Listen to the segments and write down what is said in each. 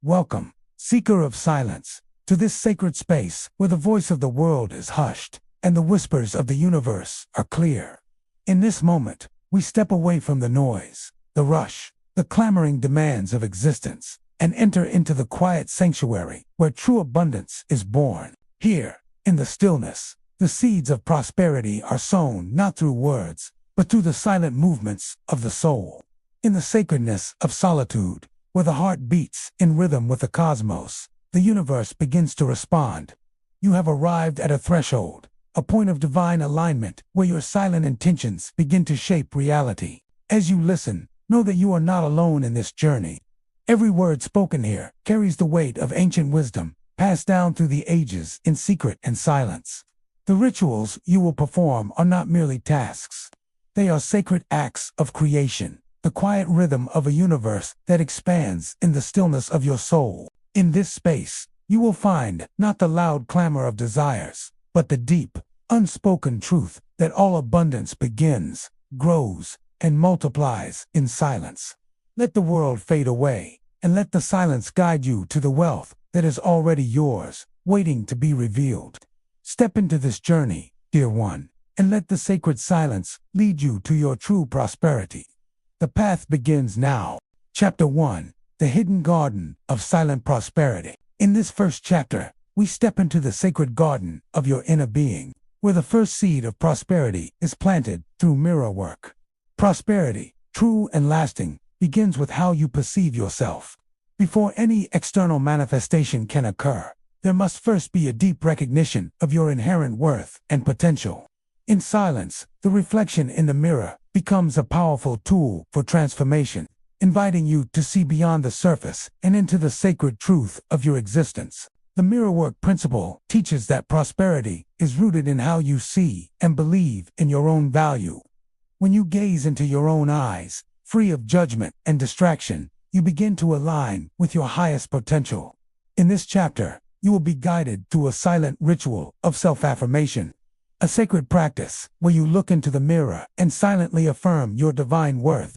Welcome, seeker of silence, to this sacred space where the voice of the world is hushed and the whispers of the universe are clear. In this moment, we step away from the noise, the rush, the clamoring demands of existence, and enter into the quiet sanctuary where true abundance is born. Here, in the stillness, the seeds of prosperity are sown not through words, but through the silent movements of the soul. In the sacredness of solitude, where the heart beats in rhythm with the cosmos, the universe begins to respond. You have arrived at a threshold, a point of divine alignment where your silent intentions begin to shape reality. As you listen, know that you are not alone in this journey. Every word spoken here carries the weight of ancient wisdom, passed down through the ages in secret and silence. The rituals you will perform are not merely tasks. They are sacred acts of creation, the quiet rhythm of a universe that expands in the stillness of your soul. In this space, you will find not the loud clamor of desires, but the deep, unspoken truth that all abundance begins, grows, and multiplies in silence. Let the world fade away, and let the silence guide you to the wealth that is already yours, waiting to be revealed. Step into this journey, dear one, and let the sacred silence lead you to your true prosperity. The path begins now. Chapter 1. The Hidden Garden of Silent Prosperity. In this first chapter, we step into the sacred garden of your inner being, where the first seed of prosperity is planted through mirror work. Prosperity, true and lasting, begins with how you perceive yourself. Before any external manifestation can occur, there must first be a deep recognition of your inherent worth and potential. In silence, the reflection in the mirror becomes a powerful tool for transformation, inviting you to see beyond the surface and into the sacred truth of your existence. The mirror work principle teaches that prosperity is rooted in how you see and believe in your own value. When you gaze into your own eyes, free of judgment and distraction, you begin to align with your highest potential. In this chapter, you will be guided through a silent ritual of self-affirmation, a sacred practice where you look into the mirror and silently affirm your divine worth.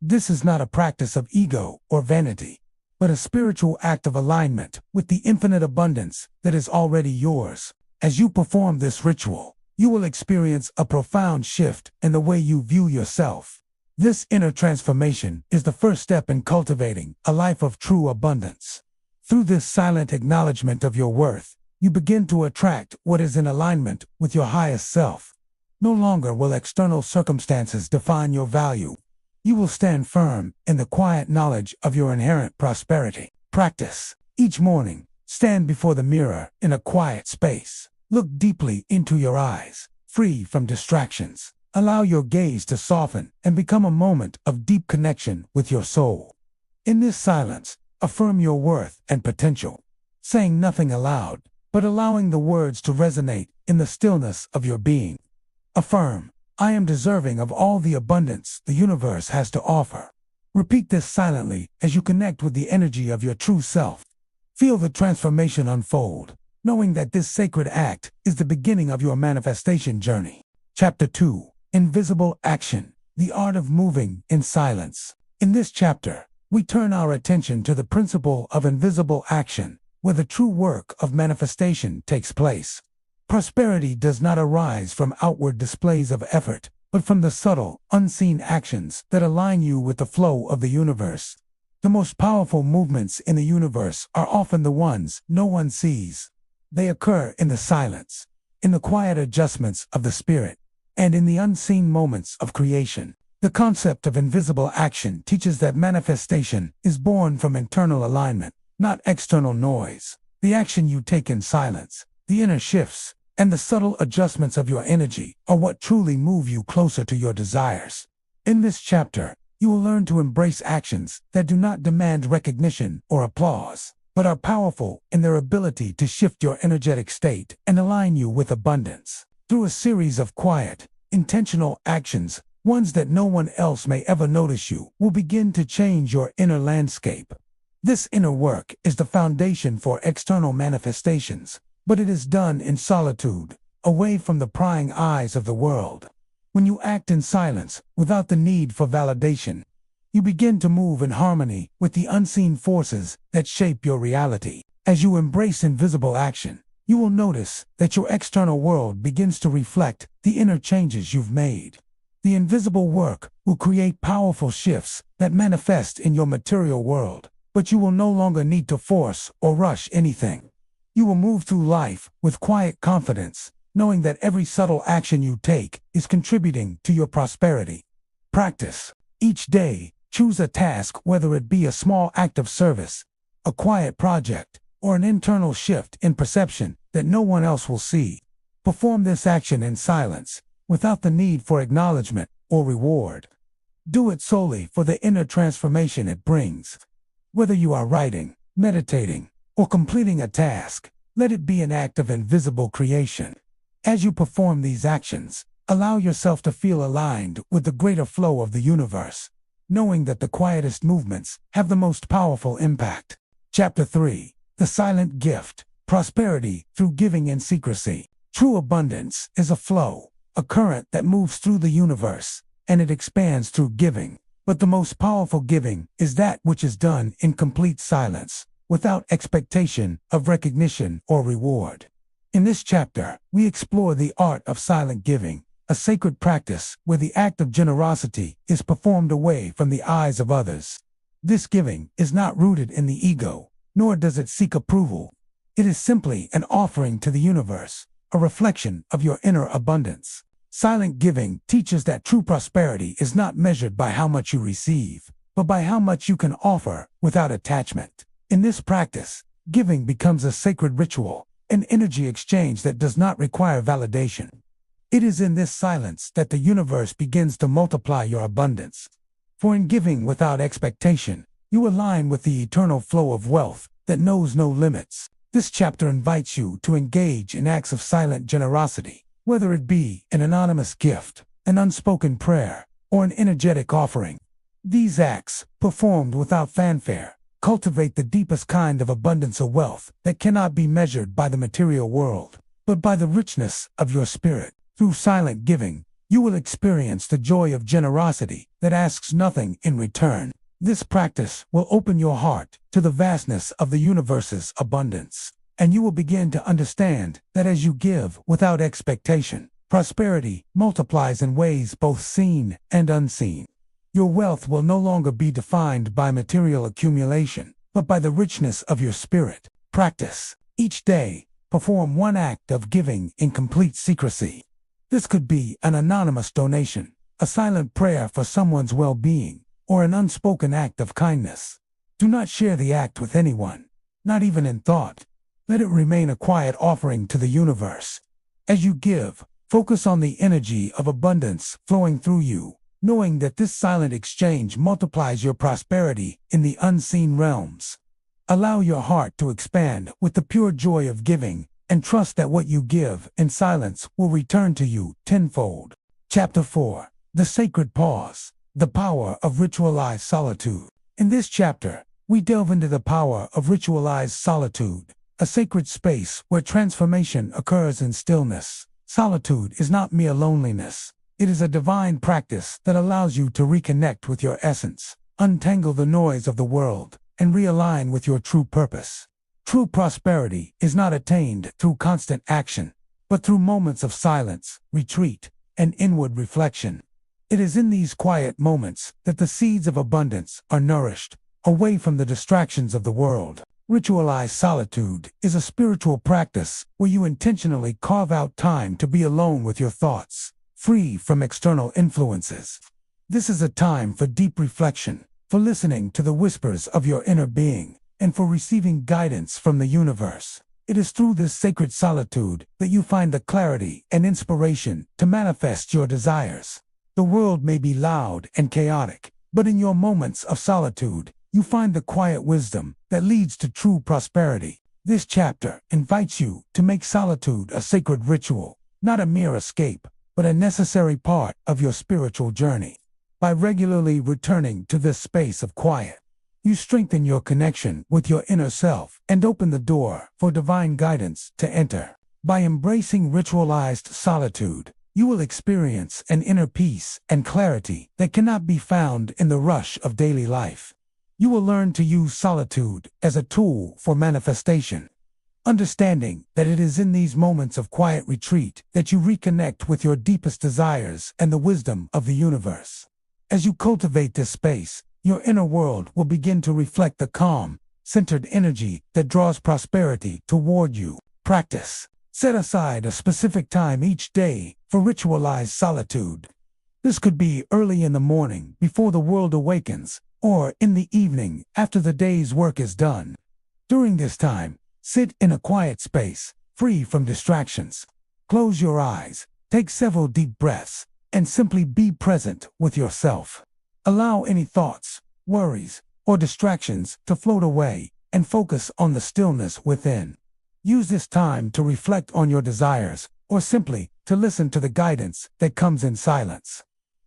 This is not a practice of ego or vanity, but a spiritual act of alignment with the infinite abundance that is already yours. As you perform this ritual, you will experience a profound shift in the way you view yourself. This inner transformation is the first step in cultivating a life of true abundance. Through this silent acknowledgement of your worth, you begin to attract what is in alignment with your highest self. No longer will external circumstances define your value. You will stand firm in the quiet knowledge of your inherent prosperity. Practice. Each morning, stand before the mirror in a quiet space. Look deeply into your eyes, free from distractions. Allow your gaze to soften and become a moment of deep connection with your soul. In this silence, affirm your worth and potential, saying nothing aloud, but allowing the words to resonate in the stillness of your being. Affirm, I am deserving of all the abundance the universe has to offer. Repeat this silently as you connect with the energy of your true self. Feel the transformation unfold, knowing that this sacred act is the beginning of your manifestation journey. Chapter 2. Invisible Action. The Art of Moving in Silence. In this chapter, we turn our attention to the principle of invisible action, where the true work of manifestation takes place. Prosperity does not arise from outward displays of effort, but from the subtle, unseen actions that align you with the flow of the universe. The most powerful movements in the universe are often the ones no one sees. They occur in the silence, in the quiet adjustments of the spirit, and in the unseen moments of creation. The concept of invisible action teaches that manifestation is born from internal alignment, not external noise. The action you take in silence, the inner shifts, and the subtle adjustments of your energy are what truly move you closer to your desires. In this chapter, you will learn to embrace actions that do not demand recognition or applause, but are powerful in their ability to shift your energetic state and align you with abundance. Through a series of quiet, intentional actions, ones that no one else may ever notice, you will begin to change your inner landscape. This inner work is the foundation for external manifestations, but it is done in solitude, away from the prying eyes of the world. When you act in silence, without the need for validation, You begin to move in harmony with the unseen forces that shape your reality. As you embrace invisible action, you will notice that your external world begins to reflect the inner changes you've made. The invisible work will create powerful shifts that manifest in your material world, but you will no longer need to force or rush anything. You will move through life with quiet confidence, knowing that every subtle action you take is contributing to your prosperity. Practice. Each day, choose a task, whether it be a small act of service, a quiet project, or an internal shift in perception that no one else will see. Perform this action in silence, without the need for acknowledgement or reward. Do it solely for the inner transformation it brings. Whether you are writing, meditating, or completing a task, let it be an act of invisible creation. As you perform these actions, allow yourself to feel aligned with the greater flow of the universe, knowing that the quietest movements have the most powerful impact. Chapter 3. The Silent Gift. Prosperity through Giving and Secrecy. True abundance is a flow, a current that moves through the universe, and it expands through giving. But the most powerful giving is that which is done in complete silence, without expectation of recognition or reward. In this chapter, we explore the art of silent giving, a sacred practice where the act of generosity is performed away from the eyes of others. This giving is not rooted in the ego, nor does it seek approval. It is simply an offering to the universe, a reflection of your inner abundance. Silent giving teaches that true prosperity is not measured by how much you receive, but by how much you can offer without attachment. In this practice, giving becomes a sacred ritual, an energy exchange that does not require validation. It is in this silence that the universe begins to multiply your abundance. For in giving without expectation, you align with the eternal flow of wealth that knows no limits. This chapter invites you to engage in acts of silent generosity, whether it be an anonymous gift, an unspoken prayer, or an energetic offering. These acts, performed without fanfare, cultivate the deepest kind of abundance or wealth that cannot be measured by the material world, but by the richness of your spirit. Through silent giving, you will experience the joy of generosity that asks nothing in return. This practice will open your heart to the vastness of the universe's abundance, and you will begin to understand that as you give without expectation, prosperity multiplies in ways both seen and unseen. Your wealth will no longer be defined by material accumulation, but by the richness of your spirit. Practice. Each day, perform one act of giving in complete secrecy. This could be an anonymous donation, a silent prayer for someone's well-being, or an unspoken act of kindness. Do not share the act with anyone, not even in thought. Let it remain a quiet offering to the universe. As you give, focus on the energy of abundance flowing through you, knowing that this silent exchange multiplies your prosperity in the unseen realms. Allow your heart to expand with the pure joy of giving, and trust that what you give in silence will return to you tenfold. Chapter 4. The Sacred Pause. The Power of Ritualized Solitude. In this chapter, we delve into the power of ritualized solitude, a sacred space where transformation occurs in stillness. Solitude is not mere loneliness. It is a divine practice that allows you to reconnect with your essence, untangle the noise of the world, and realign with your true purpose. True prosperity is not attained through constant action, but through moments of silence, retreat, and inward reflection. It is in these quiet moments that the seeds of abundance are nourished, away from the distractions of the world. Ritualized solitude is a spiritual practice where you intentionally carve out time to be alone with your thoughts, free from external influences. This is a time for deep reflection, for listening to the whispers of your inner being, and for receiving guidance from the universe. It is through this sacred solitude that you find the clarity and inspiration to manifest your desires. The world may be loud and chaotic, but in your moments of solitude, you find the quiet wisdom that leads to true prosperity. This chapter invites you to make solitude a sacred ritual, not a mere escape, but a necessary part of your spiritual journey. By regularly returning to this space of quiet, you strengthen your connection with your inner self and open the door for divine guidance to enter. By embracing ritualized solitude, you will experience an inner peace and clarity that cannot be found in the rush of daily life. You will learn to use solitude as a tool for manifestation, understanding that it is in these moments of quiet retreat that you reconnect with your deepest desires and the wisdom of the universe. As you cultivate this space, your inner world will begin to reflect the calm, centered energy that draws prosperity toward you. Practice. Set aside a specific time each day for ritualized solitude. This could be early in the morning before the world awakens, or in the evening after the day's work is done. During this time, sit in a quiet space, free from distractions. Close your eyes, take several deep breaths, and simply be present with yourself. Allow any thoughts, worries, or distractions to float away and focus on the stillness within. Use this time to reflect on your desires, or simply to listen to the guidance that comes in silence.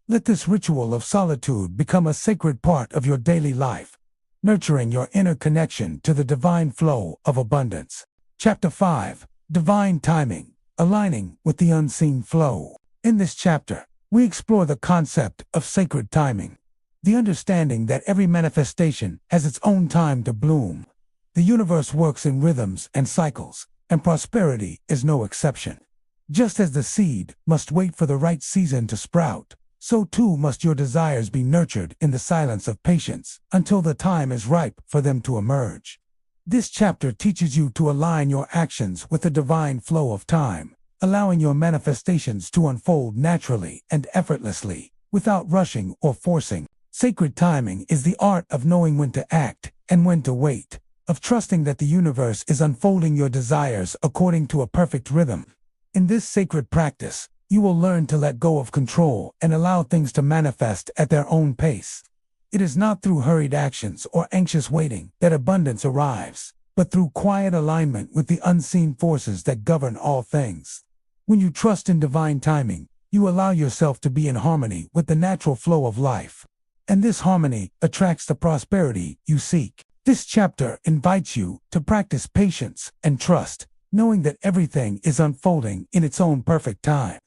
Let this ritual of solitude become a sacred part of your daily life, nurturing your inner connection to the divine flow of abundance. Chapter 5. Divine Timing, Aligning with the Unseen Flow. In this chapter, we explore the concept of sacred timing, the understanding that every manifestation has its own time to bloom. The universe works in rhythms and cycles, and prosperity is no exception. Just as the seed must wait for the right season to sprout, so too must your desires be nurtured in the silence of patience until the time is ripe for them to emerge. This chapter teaches you to align your actions with the divine flow of time, allowing your manifestations to unfold naturally and effortlessly, without rushing or forcing. Sacred timing is the art of knowing when to act and when to wait, of trusting that the universe is unfolding your desires according to a perfect rhythm. In this sacred practice, you will learn to let go of control and allow things to manifest at their own pace. It is not through hurried actions or anxious waiting that abundance arrives, but through quiet alignment with the unseen forces that govern all things. When you trust in divine timing, you allow yourself to be in harmony with the natural flow of life. And this harmony attracts the prosperity you seek. This chapter invites you to practice patience and trust, knowing that everything is unfolding in its own perfect time.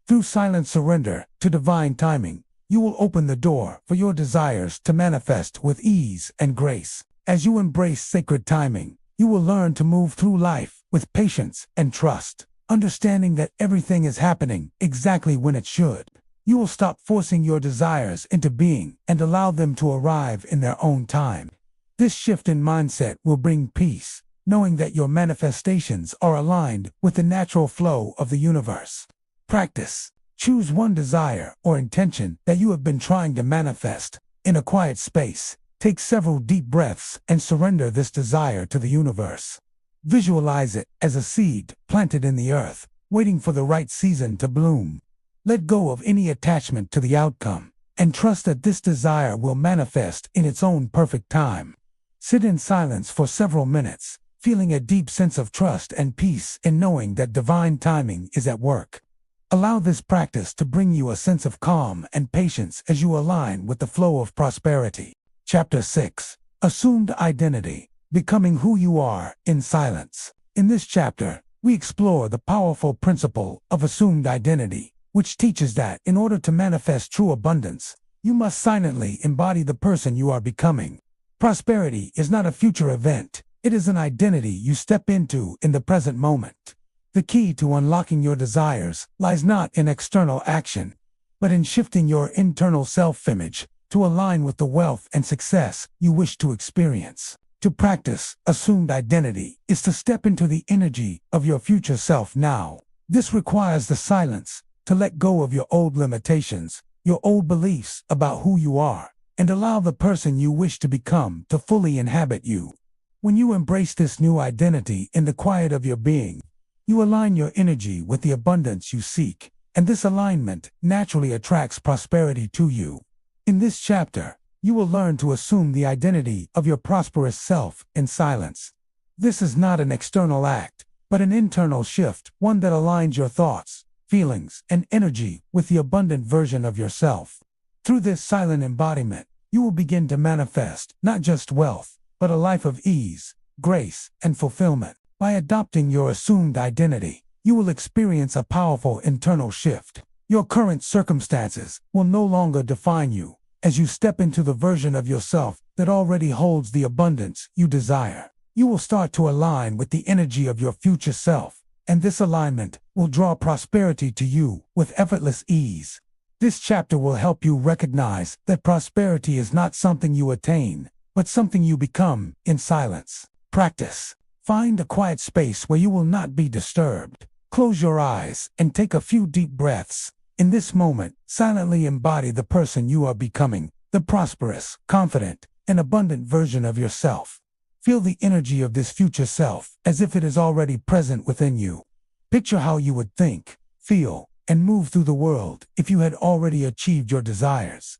Through silent surrender to divine timing, you will open the door for your desires to manifest with ease and grace. As you embrace sacred timing, you will learn to move through life with patience and trust, understanding that everything is happening exactly when it should. You will stop forcing your desires into being and allow them to arrive in their own time. This shift in mindset will bring peace, knowing that your manifestations are aligned with the natural flow of the universe. Practice. Choose one desire or intention that you have been trying to manifest. In a quiet space, take several deep breaths and surrender this desire to the universe. Visualize it as a seed planted in the earth, waiting for the right season to bloom. Let go of any attachment to the outcome, and trust that this desire will manifest in its own perfect time. Sit in silence for several minutes, feeling a deep sense of trust and peace in knowing that divine timing is at work. Allow this practice to bring you a sense of calm and patience as you align with the flow of prosperity. Chapter 6. Assumed Identity, Becoming Who You Are in Silence. In this chapter, we explore the powerful principle of assumed identity, which teaches that in order to manifest true abundance, you must silently embody the person you are becoming. Prosperity is not a future event, it is an identity you step into in the present moment. The key to unlocking your desires lies not in external action, but in shifting your internal self-image to align with the wealth and success you wish to experience. To practice assumed identity is to step into the energy of your future self now. This requires the silence to let go of your old limitations, your old beliefs about who you are, and allow the person you wish to become to fully inhabit you. When you embrace this new identity in the quiet of your being, you align your energy with the abundance you seek, and this alignment naturally attracts prosperity to you. In this chapter, you will learn to assume the identity of your prosperous self in silence. This is not an external act, but an internal shift, one that aligns your thoughts, feelings, and energy with the abundant version of yourself. Through this silent embodiment, you will begin to manifest not just wealth, but a life of ease, grace, and fulfillment. By adopting your assumed identity, you will experience a powerful internal shift. Your current circumstances will no longer define you as you step into the version of yourself that already holds the abundance you desire. You will start to align with the energy of your future self, and this alignment will draw prosperity to you with effortless ease. This chapter will help you recognize that prosperity is not something you attain, but something you become in silence. Practice. Find a quiet space where you will not be disturbed. Close your eyes and take a few deep breaths. In this moment, silently embody the person you are becoming, the prosperous, confident, and abundant version of yourself. Feel the energy of this future self as if it is already present within you. Picture how you would think, feel, and move through the world if you had already achieved your desires.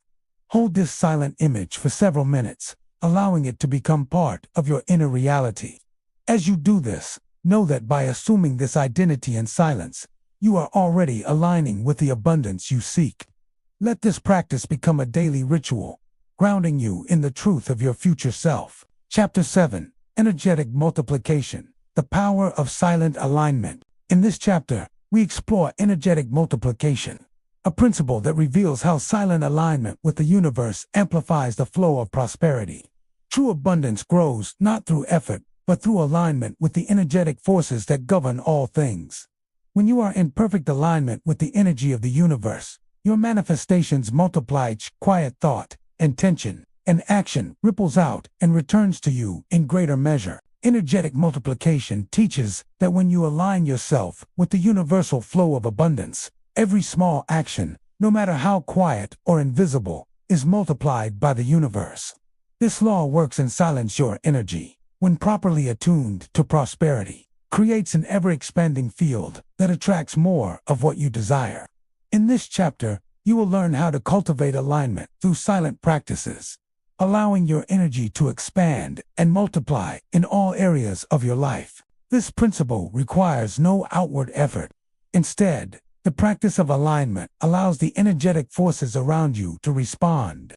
Hold this silent image for several minutes, allowing it to become part of your inner reality. As you do this, know that by assuming this identity in silence, you are already aligning with the abundance you seek. Let this practice become a daily ritual, grounding you in the truth of your future self. Chapter 7. Energetic Multiplication. The Power of Silent Alignment. In this chapter, we explore energetic multiplication, a principle that reveals how silent alignment with the universe amplifies the flow of prosperity. True abundance grows not through effort, but through alignment with the energetic forces that govern all things. When you are in perfect alignment with the energy of the universe, your manifestations multiply. Each quiet thought, intention, and action ripples out and returns to you in greater measure. Energetic multiplication teaches that when you align yourself with the universal flow of abundance, every small action, no matter how quiet or invisible, is multiplied by the universe. This law works in silence. Your energy, when properly attuned to prosperity, creates an ever-expanding field that attracts more of what you desire. In this chapter, you will learn how to cultivate alignment through silent practices, allowing your energy to expand and multiply in all areas of your life. This principle requires no outward effort. Instead, the practice of alignment allows the energetic forces around you to respond.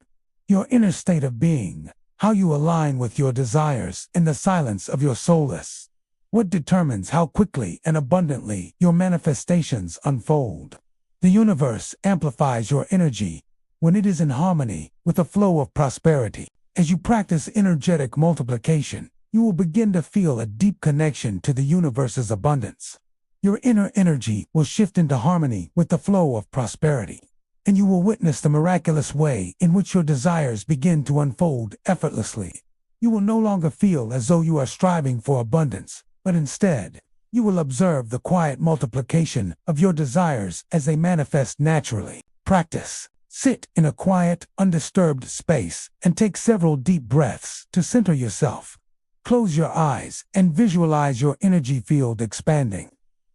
Your inner state of being, how you align with your desires in the silence of your soulless, what determines how quickly and abundantly your manifestations unfold. The universe amplifies your energy when it is in harmony with the flow of prosperity. As you practice energetic multiplication, you will begin to feel a deep connection to the universe's abundance. Your inner energy will shift into harmony with the flow of prosperity, and you will witness the miraculous way in which your desires begin to unfold effortlessly. You will no longer feel as though you are striving for abundance, but instead, you will observe the quiet multiplication of your desires as they manifest naturally. Practice. Sit in a quiet, undisturbed space and take several deep breaths to center yourself. Close your eyes and visualize your energy field expanding.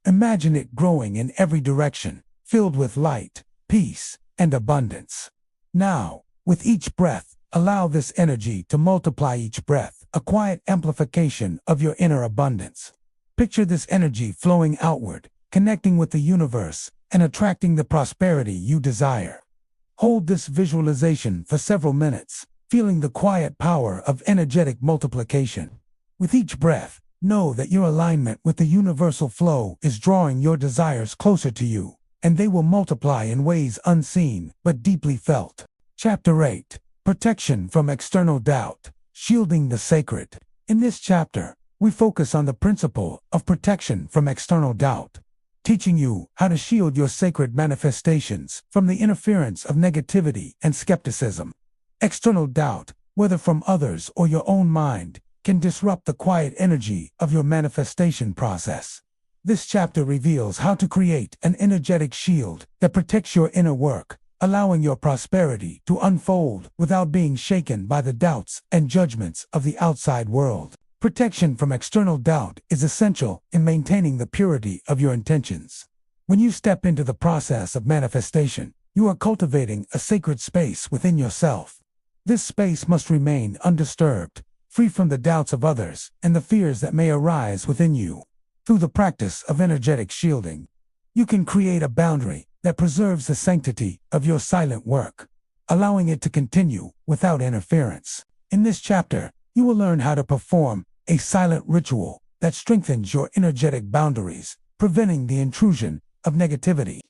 Imagine it growing in every direction, filled with light, peace, and abundance. Now, with each breath, allow this energy to multiply. Each breath, a quiet amplification of your inner abundance. Picture this energy flowing outward, connecting with the universe, and attracting the prosperity you desire. Hold this visualization for several minutes, feeling the quiet power of energetic multiplication. With each breath, know that your alignment with the universal flow is drawing your desires closer to you, and they will multiply in ways unseen but deeply felt. Chapter 8. Protection from External Doubt. Shielding the Sacred. In this chapter, we focus on the principle of protection from external doubt, teaching you how to shield your sacred manifestations from the interference of negativity and skepticism. External doubt, whether from others or your own mind, can disrupt the quiet energy of your manifestation process. This chapter reveals how to create an energetic shield that protects your inner work, allowing your prosperity to unfold without being shaken by the doubts and judgments of the outside world. Protection from external doubt is essential in maintaining the purity of your intentions. When you step into the process of manifestation, you are cultivating a sacred space within yourself. This space must remain undisturbed, free from the doubts of others and the fears that may arise within you. Through the practice of energetic shielding, you can create a boundary that preserves the sanctity of your silent work, allowing it to continue without interference. In this chapter, you will learn how to perform a silent ritual that strengthens your energetic boundaries, preventing the intrusion of negativity.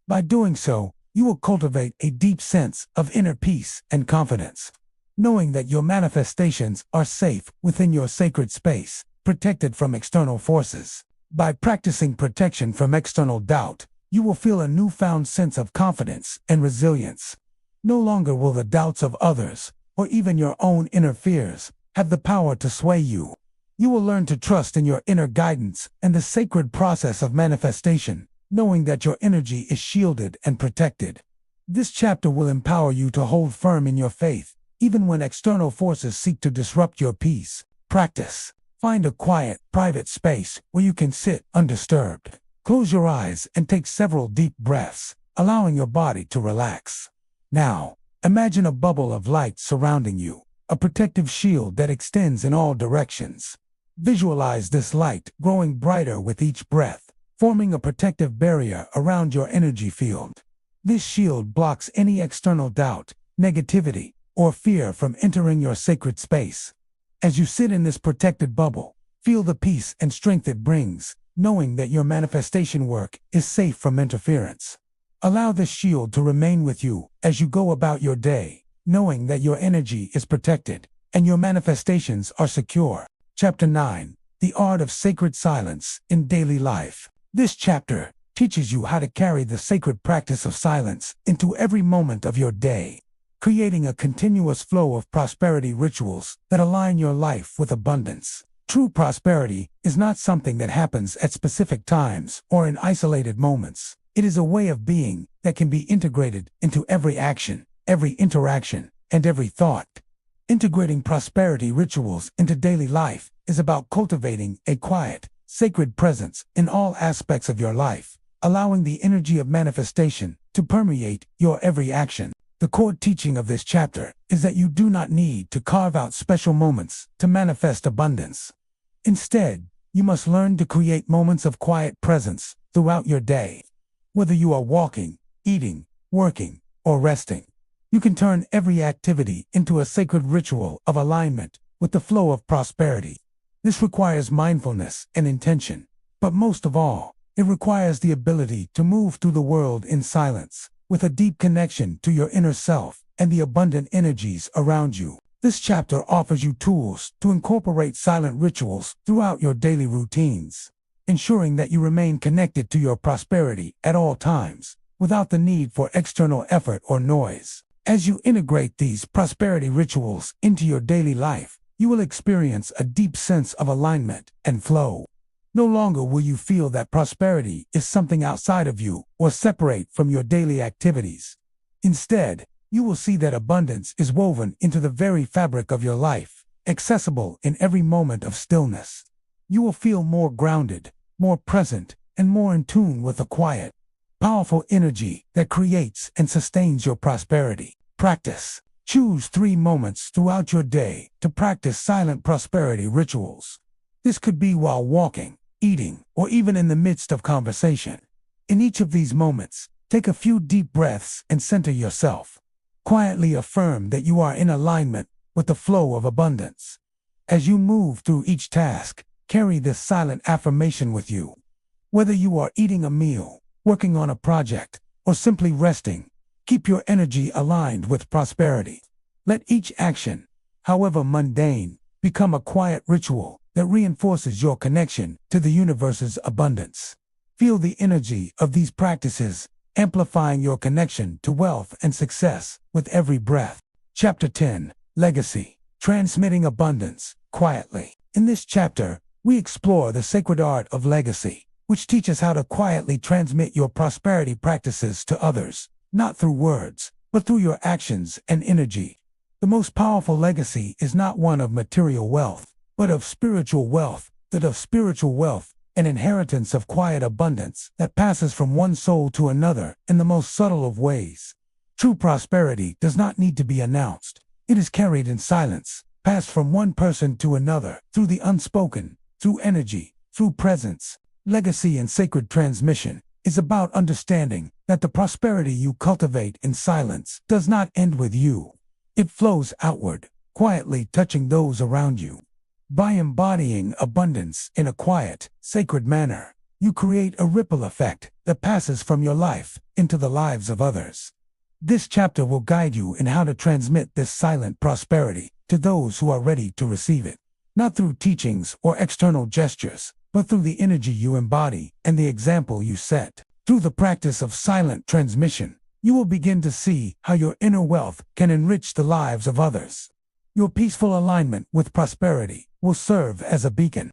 By doing so, you will cultivate a deep sense of inner peace and confidence, knowing that your manifestations are safe within your sacred space, protected from external forces. By practicing protection from external doubt, you will feel a newfound sense of confidence and resilience. No longer will the doubts of others, or even your own inner fears, have the power to sway you. You will learn to trust in your inner guidance and the sacred process of manifestation, knowing that your energy is shielded and protected. This chapter will empower you to hold firm in your faith, even when external forces seek to disrupt your peace. Practice. Find a quiet, private space where you can sit undisturbed. Close your eyes and take several deep breaths, allowing your body to relax. Now, imagine a bubble of light surrounding you, a protective shield that extends in all directions. Visualize this light growing brighter with each breath, forming a protective barrier around your energy field. This shield blocks any external doubt, negativity, or fear from entering your sacred space. As you sit in this protected bubble, feel the peace and strength it brings, knowing that your manifestation work is safe from interference. Allow this shield to remain with you as you go about your day, knowing that your energy is protected and your manifestations are secure. Chapter 9. The Art of Sacred Silence in Daily Life. This chapter teaches you how to carry the sacred practice of silence into every moment of your day, creating a continuous flow of prosperity rituals that align your life with abundance. True prosperity is not something that happens at specific times or in isolated moments. It is a way of being that can be integrated into every action, every interaction, and every thought. Integrating prosperity rituals into daily life is about cultivating a quiet, sacred presence in all aspects of your life, allowing the energy of manifestation to permeate your every action. The core teaching of this chapter is that you do not need to carve out special moments to manifest abundance. Instead, you must learn to create moments of quiet presence throughout your day. Whether you are walking, eating, working, or resting, you can turn every activity into a sacred ritual of alignment with the flow of prosperity. This requires mindfulness and intention, but most of all, it requires the ability to move through the world in silence, with a deep connection to your inner self and the abundant energies around you. This chapter offers you tools to incorporate silent rituals throughout your daily routines, ensuring that you remain connected to your prosperity at all times, without the need for external effort or noise. As you integrate these prosperity rituals into your daily life, you will experience a deep sense of alignment and flow. No longer will you feel that prosperity is something outside of you or separate from your daily activities. Instead, you will see that abundance is woven into the very fabric of your life, accessible in every moment of stillness. You will feel more grounded, more present, and more in tune with the quiet, powerful energy that creates and sustains your prosperity. Practice. Choose 3 moments throughout your day to practice silent prosperity rituals. This could be while walking, eating, or even in the midst of conversation. In each of these moments, take a few deep breaths and center yourself. Quietly affirm that you are in alignment with the flow of abundance. As you move through each task, carry this silent affirmation with you. Whether you are eating a meal, working on a project, or simply resting, keep your energy aligned with prosperity. Let each action, however mundane, become a quiet ritual that reinforces your connection to the universe's abundance. Feel the energy of these practices, amplifying your connection to wealth and success with every breath. Chapter 10. Legacy. Transmitting abundance quietly. In this chapter, we explore the sacred art of legacy, which teaches how to quietly transmit your prosperity practices to others, not through words, but through your actions and energy. The most powerful legacy is not one of material wealth, but of spiritual wealth, an inheritance of quiet abundance that passes from one soul to another in the most subtle of ways. True prosperity does not need to be announced. It is carried in silence, passed from one person to another, through the unspoken, through energy, through presence. Legacy and sacred transmission is about understanding that the prosperity you cultivate in silence does not end with you. It flows outward, quietly touching those around you. By embodying abundance in a quiet, sacred manner, you create a ripple effect that passes from your life into the lives of others. This chapter will guide you in how to transmit this silent prosperity to those who are ready to receive it, not through teachings or external gestures, but through the energy you embody and the example you set. Through the practice of silent transmission, you will begin to see how your inner wealth can enrich the lives of others. Your peaceful alignment with prosperity will serve as a beacon,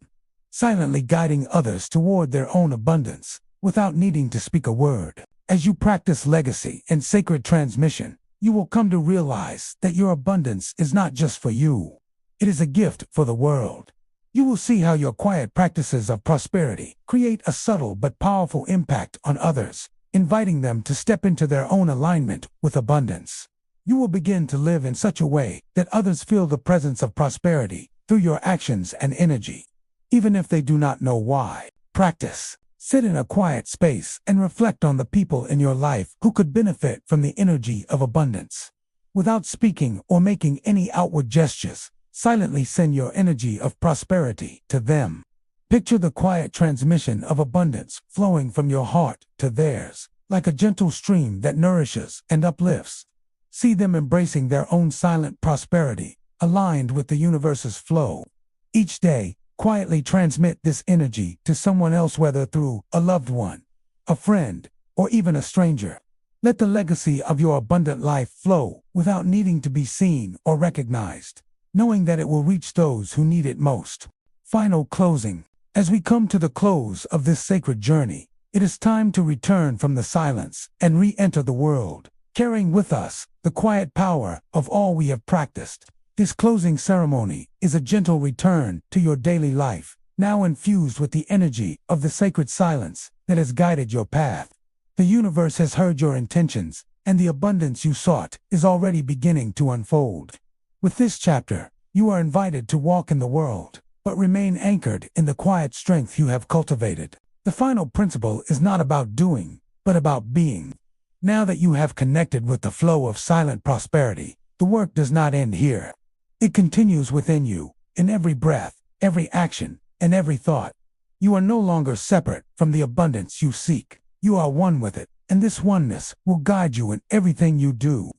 silently guiding others toward their own abundance without needing to speak a word. As you practice legacy and sacred transmission, you will come to realize that your abundance is not just for you. It is a gift for the world. You will see how your quiet practices of prosperity create a subtle but powerful impact on others, inviting them to step into their own alignment with abundance. You will begin to live in such a way that others feel the presence of prosperity through your actions and energy, even if they do not know why. Practice. Sit in a quiet space and reflect on the people in your life who could benefit from the energy of abundance. Without speaking or making any outward gestures, silently send your energy of prosperity to them. Picture the quiet transmission of abundance flowing from your heart to theirs, like a gentle stream that nourishes and uplifts. See them embracing their own silent prosperity, aligned with the universe's flow. Each day, quietly transmit this energy to someone else, whether through a loved one, a friend, or even a stranger. Let the legacy of your abundant life flow without needing to be seen or recognized, knowing that it will reach those who need it most. Final closing. As we come to the close of this sacred journey, it is time to return from the silence and re-enter the world, carrying with us the quiet power of all we have practiced. This closing ceremony is a gentle return to your daily life, now infused with the energy of the sacred silence that has guided your path. The universe has heard your intentions, and the abundance you sought is already beginning to unfold. With this chapter, you are invited to walk in the world, but remain anchored in the quiet strength you have cultivated. The final principle is not about doing, but about being. Now that you have connected with the flow of silent prosperity, the work does not end here. It continues within you, in every breath, every action, and every thought. You are no longer separate from the abundance you seek. You are one with it, and this oneness will guide you in everything you do.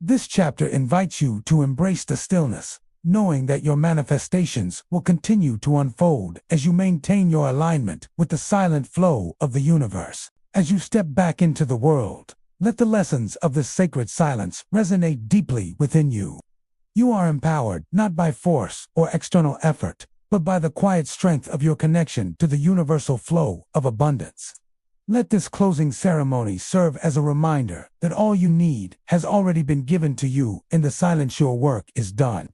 This chapter invites you to embrace the stillness, knowing that your manifestations will continue to unfold as you maintain your alignment with the silent flow of the universe. As you step back into the world, let the lessons of this sacred silence resonate deeply within you. You are empowered not by force or external effort, but by the quiet strength of your connection to the universal flow of abundance. Let this closing ceremony serve as a reminder that all you need has already been given to you in the silence. Your work is done,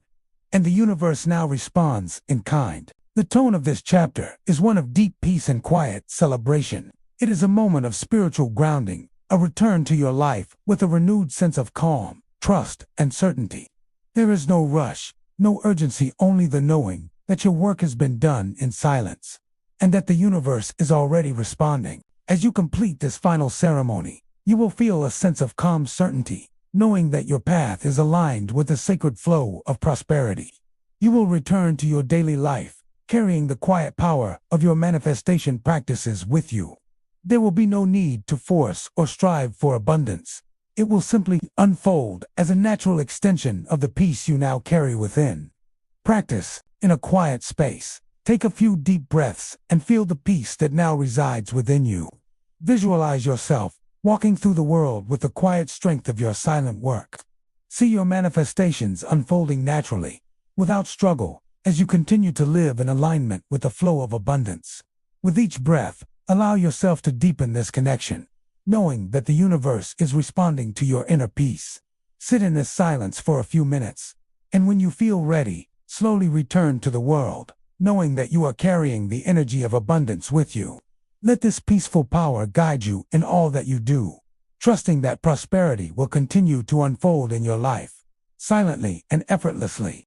and the universe now responds in kind. The tone of this chapter is one of deep peace and quiet celebration. It is a moment of spiritual grounding, a return to your life with a renewed sense of calm, trust, and certainty. There is no rush, no urgency, only the knowing that your work has been done in silence, and that the universe is already responding. As you complete this final ceremony, you will feel a sense of calm certainty, knowing that your path is aligned with the sacred flow of prosperity. You will return to your daily life, carrying the quiet power of your manifestation practices with you. There will be no need to force or strive for abundance. It will simply unfold as a natural extension of the peace you now carry within. Practice in a quiet space. Take a few deep breaths and feel the peace that now resides within you. Visualize yourself walking through the world with the quiet strength of your silent work. See your manifestations unfolding naturally, without struggle, as you continue to live in alignment with the flow of abundance. With each breath, allow yourself to deepen this connection, knowing that the universe is responding to your inner peace. Sit in this silence for a few minutes, and when you feel ready, slowly return to the world, knowing that you are carrying the energy of abundance with you. Let this peaceful power guide you in all that you do, trusting that prosperity will continue to unfold in your life, silently and effortlessly.